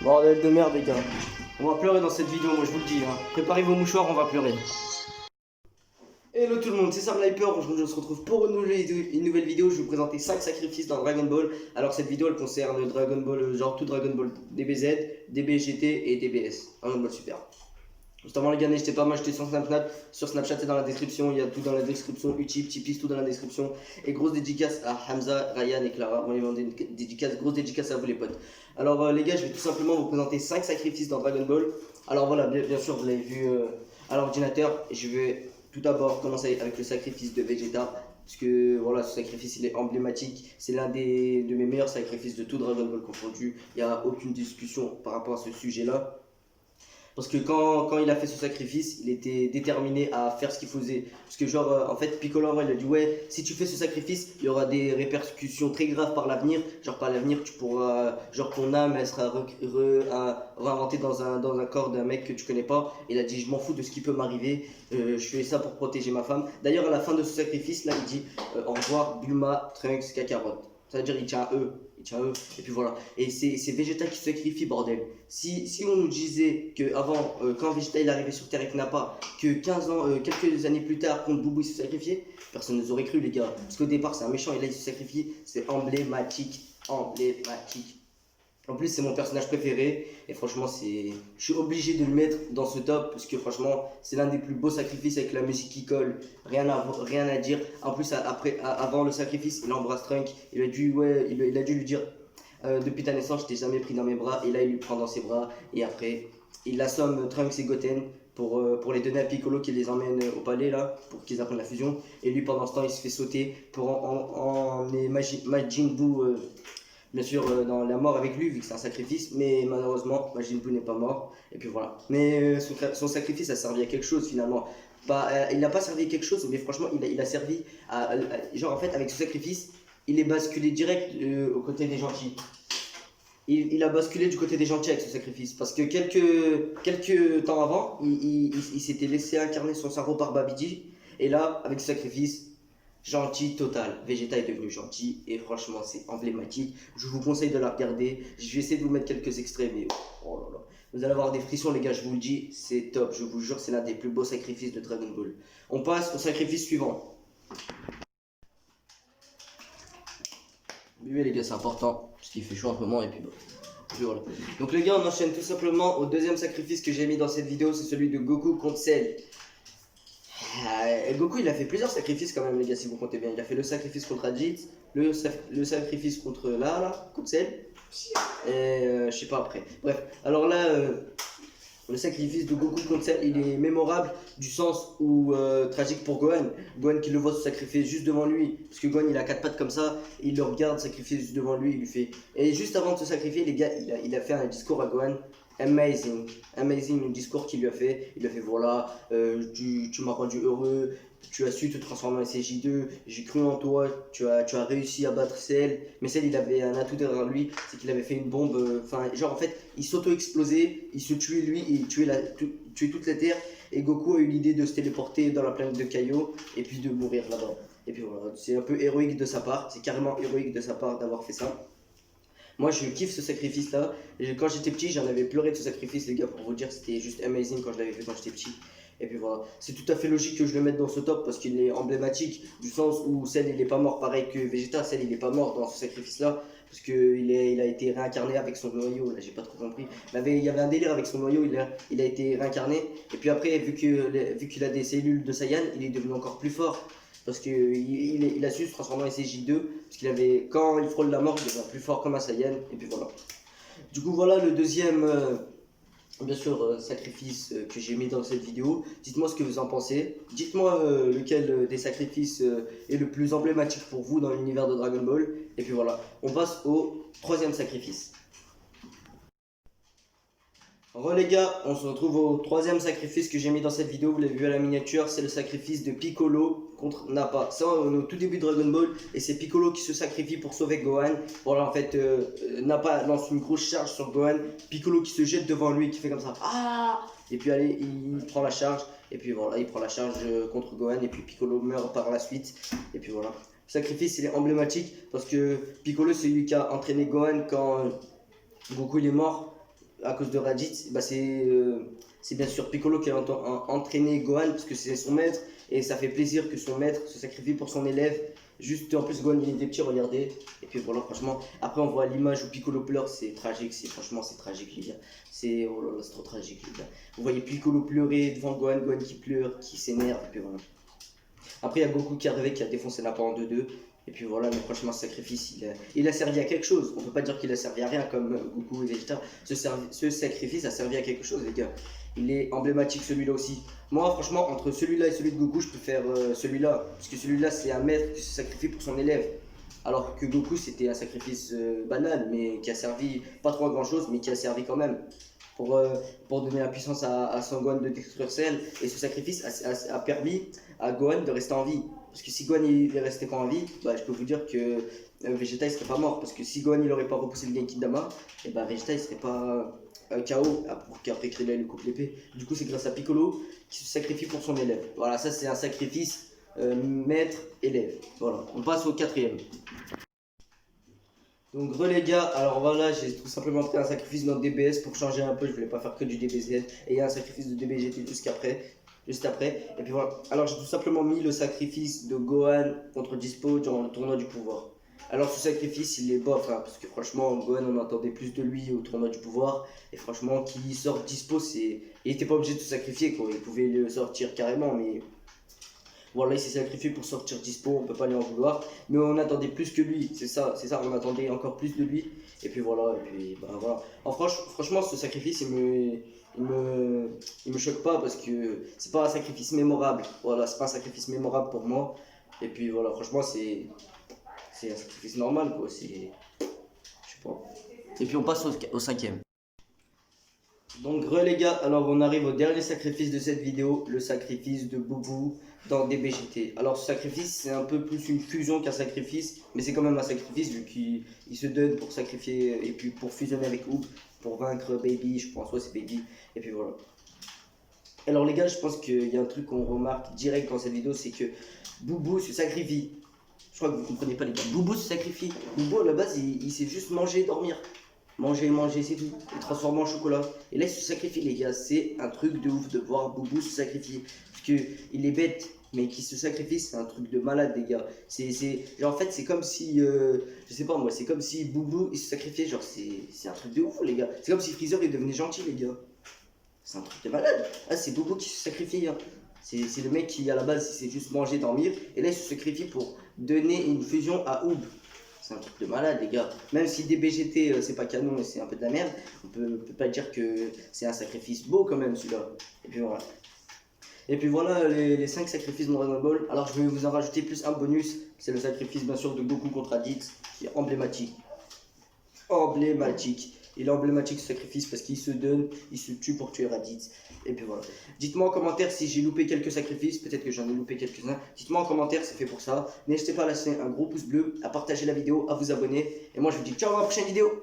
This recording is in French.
Bordel de merde, les gars. On va pleurer dans cette vidéo, moi je vous le dis. Hein. Préparez vos mouchoirs, on va pleurer. Hello tout le monde, c'est Sam Hyper. Aujourd'hui on se retrouve pour une nouvelle vidéo. Je vais vous présenter 5 sacrifices dans Dragon Ball. Alors cette vidéo elle concerne Dragon Ball, genre tout Dragon Ball DBZ, DBGT et DBS. Dragon Ball Super. Juste avant les gars, n'hésitez pas à m'acheter sur Snapchat c'est dans la description, il y a tout dans la description, Utip, Tipeee, tout dans la description. Et grosse dédicace à Hamza, Ryan et Clara. On va lui demander une dédicace, grosse dédicace à vous les potes. Alors les gars, je vais tout simplement vous présenter 5 sacrifices dans Dragon Ball. Alors voilà, bien sûr vous l'avez vu à l'ordinateur. Je vais tout d'abord commencer avec le sacrifice de Vegeta. Parce que voilà, ce sacrifice il est emblématique, c'est l'un de mes meilleurs sacrifices de tout Dragon Ball confondu. Il n'y a aucune discussion par rapport à ce sujet là. Parce que quand il a fait ce sacrifice, il était déterminé à faire ce qu'il faisait. Parce que genre, en fait, Piccolo, il a dit, ouais, si tu fais ce sacrifice, il y aura des répercussions très graves par l'avenir. Genre, par l'avenir, tu pourras, genre, ton âme, elle sera réinventée dans un corps d'un mec que tu connais pas. Il a dit, je m'en fous de ce qui peut m'arriver. Je fais ça pour protéger ma femme. D'ailleurs, à la fin de ce sacrifice, là, il dit, au revoir, Bulma, Trunks, Kakarot. Ça veut dire, il tient à eux. Et puis voilà. Et c'est Vegeta qui se sacrifie, bordel. Si on nous disait que avant, quand Vegeta il arrivait sur Terre avec Nappa, que 15 ans, quelques années plus tard, contre Boubou il se sacrifiait, personne ne nous aurait cru, les gars. Parce qu'au départ, c'est un méchant et là il se sacrifie. C'est emblématique. Emblématique. En plus, c'est mon personnage préféré et franchement, je suis obligé de le mettre dans ce top parce que franchement, c'est l'un des plus beaux sacrifices avec la musique qui colle. Rien à dire. En plus, avant le sacrifice, il embrasse Trunk. Il a dû lui dire depuis ta naissance, je t'ai jamais pris dans mes bras. Et là, il lui prend dans ses bras et après, il assomme Trunks et Goten pour les donner à Piccolo qui les emmène au palais là pour qu'ils apprennent la fusion. Et lui, pendant ce temps, il se fait sauter pour emmener Majin Buu. Bien sûr, dans la mort avec lui, vu que c'est un sacrifice, mais malheureusement, Majin Buu n'est pas mort, et puis voilà. Mais son sacrifice a servi à quelque chose finalement. Il n'a pas servi à quelque chose, mais franchement, il a servi genre en fait, avec ce sacrifice, il est basculé direct aux côtés des gentils. Il a basculé du côté des gentils avec ce sacrifice, parce que quelques temps avant, il s'était laissé incarner son cerveau par Babidi, et là, avec ce sacrifice, gentil total. Vegeta est devenu gentil et franchement c'est emblématique. Je vous conseille de la regarder. Je vais essayer de vous mettre quelques extraits mais oh là là. Vous allez avoir des frissons les gars, je vous le dis, c'est top. Je vous jure c'est l'un des plus beaux sacrifices de Dragon Ball. On passe au sacrifice suivant. Buvez les gars, c'est important parce qu'il fait chaud un peu moins et puis bon. Voilà. Donc les gars, on enchaîne tout simplement au deuxième sacrifice que j'ai mis dans cette vidéo, c'est celui de Goku contre Cell. Goku il a fait plusieurs sacrifices quand même les gars si vous comptez bien. Il a fait le sacrifice contre Raditz, le sacrifice contre contre Cell, et je sais pas après. Bref, alors là, le sacrifice de Goku contre Cell il est mémorable du sens où tragique pour Gohan. Gohan qui le voit se sacrifier juste devant lui, parce que Gohan il a 4 pattes comme ça, il le regarde sacrifier juste devant lui, il lui fait. Et juste avant de se sacrifier, les gars, il a fait un discours à Gohan. Amazing le discours qu'il lui a fait. Il lui a fait voilà, tu m'as rendu heureux, tu as su te transformer en SJ2, j'ai cru en toi, tu as réussi à battre Cell. Mais Cell il avait un atout derrière lui, c'est qu'il avait fait une bombe, enfin genre en fait il s'auto-explosait, il se tuait lui, et il tuait toute la Terre. Et Goku a eu l'idée de se téléporter dans la planète de Kaio et puis de mourir là-bas. Et puis voilà, c'est un peu héroïque de sa part, c'est carrément héroïque de sa part d'avoir fait ça. Moi, je kiffe ce sacrifice-là. Quand j'étais petit, j'en avais pleuré de ce sacrifice, les gars, pour vous dire, c'était juste amazing quand je l'avais fait quand j'étais petit. Et puis voilà, c'est tout à fait logique que je le mette dans ce top parce qu'il est emblématique du sens où Cell il est pas mort pareil que Vegeta. Cell il est pas mort dans ce sacrifice-là parce qu'il a été réincarné avec son noyau. Là, j'ai pas trop compris. Il y avait un délire avec son noyau, il a été réincarné. Et puis après, vu qu'il a des cellules de Saiyan, il est devenu encore plus fort parce qu'il a su se transformer en SJ2 parce qu'il avait quand il frôle la mort il devient plus fort comme un Saiyan et puis voilà. Du coup voilà le deuxième bien sûr sacrifice que j'ai mis dans cette vidéo. Dites-moi ce que vous en pensez, dites-moi lequel des sacrifices est le plus emblématique pour vous dans l'univers de Dragon Ball et puis voilà, on passe au troisième sacrifice. Re les gars, on se retrouve au troisième sacrifice que j'ai mis dans cette vidéo, vous l'avez vu à la miniature, c'est le sacrifice de Piccolo contre Nappa. Ça on est au tout début de Dragon Ball et c'est Piccolo qui se sacrifie pour sauver Gohan. Voilà en fait, Nappa lance une grosse charge sur Gohan, Piccolo qui se jette devant lui, qui fait comme ça, ah. Et puis allez, il prend la charge, et puis voilà, il prend la charge contre Gohan et puis Piccolo meurt par la suite, et puis voilà. Le sacrifice il est emblématique parce que Piccolo c'est lui qui a entraîné Gohan quand Goku il est mort. à cause de Raditz, bah c'est bien sûr Piccolo qui a entraîné Gohan parce que c'est son maître et ça fait plaisir que son maître se sacrifie pour son élève. Juste en plus Gohan il était petit, regardez. Et puis voilà, franchement, après on voit l'image où Piccolo pleure, c'est tragique, franchement c'est tragique les gars. C'est oh là là, c'est trop tragique les gars. Vous voyez Piccolo pleurer devant Gohan, Gohan qui pleure, qui s'énerve, et puis voilà. Après il y a Goku qui est arrivé, qui a défoncé Nappa en 2-2. Et puis voilà, mais franchement, ce sacrifice, il a servi à quelque chose. On peut pas dire qu'il a servi à rien comme Goku et Vegeta. Ce sacrifice a servi à quelque chose, les gars. Il est emblématique celui-là aussi. Moi, franchement, entre celui-là et celui de Goku, je préfère celui-là. Parce que celui-là, c'est un maître qui se sacrifie pour son élève. Alors que Goku, c'était un sacrifice banal, mais qui a servi pas trop à grand-chose, mais qui a servi quand même. Pour donner la puissance à son Gohan de détruire Cell. Et ce sacrifice a permis à Gohan de rester en vie. Parce que si Gohan il restait pas en vie, bah, je peux vous dire que Vegeta il serait pas mort. Parce que si Gohan il aurait pas repoussé le Genki Dama, et bah Vegeta il serait pas KO pour qu'après Krillin lui coupe l'épée. Du coup c'est grâce à Piccolo qui se sacrifie pour son élève. Voilà, ça c'est un sacrifice maître-élève. Voilà, on passe au quatrième. Donc les gars, alors voilà, j'ai tout simplement pris un sacrifice dans DBS pour changer un peu, je voulais pas faire que du DBZ. Et il y a un sacrifice de DBGT juste après. Et puis voilà, alors j'ai tout simplement mis le sacrifice de Gohan contre Dispo durant le tournoi du pouvoir. Alors ce sacrifice il est bof, hein, parce que franchement Gohan on attendait plus de lui au tournoi du pouvoir. Et franchement qu'il sorte Dispo, il était pas obligé de se sacrifier quoi, il pouvait le sortir carrément mais... Voilà, il s'est sacrifié pour sortir Dispo, on peut pas lui en vouloir. Mais on attendait plus que lui, c'est ça, on attendait encore plus de lui. Et puis voilà, bah, voilà. Franchement, ce sacrifice, il me choque pas parce que c'est pas un sacrifice mémorable. Voilà, c'est pas un sacrifice mémorable pour moi. Et puis voilà, franchement, c'est un sacrifice normal, quoi. Je sais pas. Et puis on passe au cinquième. Donc les gars, alors on arrive au dernier sacrifice de cette vidéo, le sacrifice de Boubou dans DBJT. Alors ce sacrifice c'est un peu plus une fusion qu'un sacrifice, mais c'est quand même un sacrifice vu qu'il se donne pour sacrifier et puis pour fusionner avec Oob, pour vaincre Baby, je pense, ouais c'est Baby, et puis voilà. Alors les gars, je pense qu'il y a un truc qu'on remarque direct dans cette vidéo, c'est que Boubou se sacrifie. Je crois que vous comprenez pas les gars, Boubou se sacrifie. Boubou à la base il sait juste manger et dormir. Manger, c'est tout. Et transformer en chocolat. Et là, il se sacrifie, les gars. C'est un truc de ouf de voir Boubou se sacrifier. Parce qu'il est bête, mais qu'il se sacrifie, c'est un truc de malade, les gars. Genre, en fait, c'est comme si. Je sais pas moi, c'est comme si Boubou il se sacrifiait. Genre, c'est un truc de ouf, les gars. C'est comme si Freezer il devenait gentil, les gars. C'est un truc de malade. Ah, c'est Boubou qui se sacrifie. Hein. C'est le mec qui, à la base, il sait juste manger, dormir. Et là, il se sacrifie pour donner une fusion à Oob. C'est un truc de malade, les gars. Même si DBGT c'est pas canon et c'est un peu de la merde, on peut pas dire que c'est un sacrifice beau quand même celui-là. Et puis voilà les 5 sacrifices de Dragon Ball. Alors je vais vous en rajouter plus un bonus. C'est le sacrifice bien sûr de Goku contre Raditz qui est emblématique. Il est emblématique ce sacrifice parce qu'il se donne, il se tue pour tuer Raditz. Et puis voilà. Dites-moi en commentaire si j'ai loupé quelques sacrifices, peut-être que j'en ai loupé quelques-uns. Dites-moi en commentaire, c'est fait pour ça. N'hésitez pas à lâcher un gros pouce bleu, à partager la vidéo, à vous abonner. Et moi je vous dis ciao à la prochaine vidéo.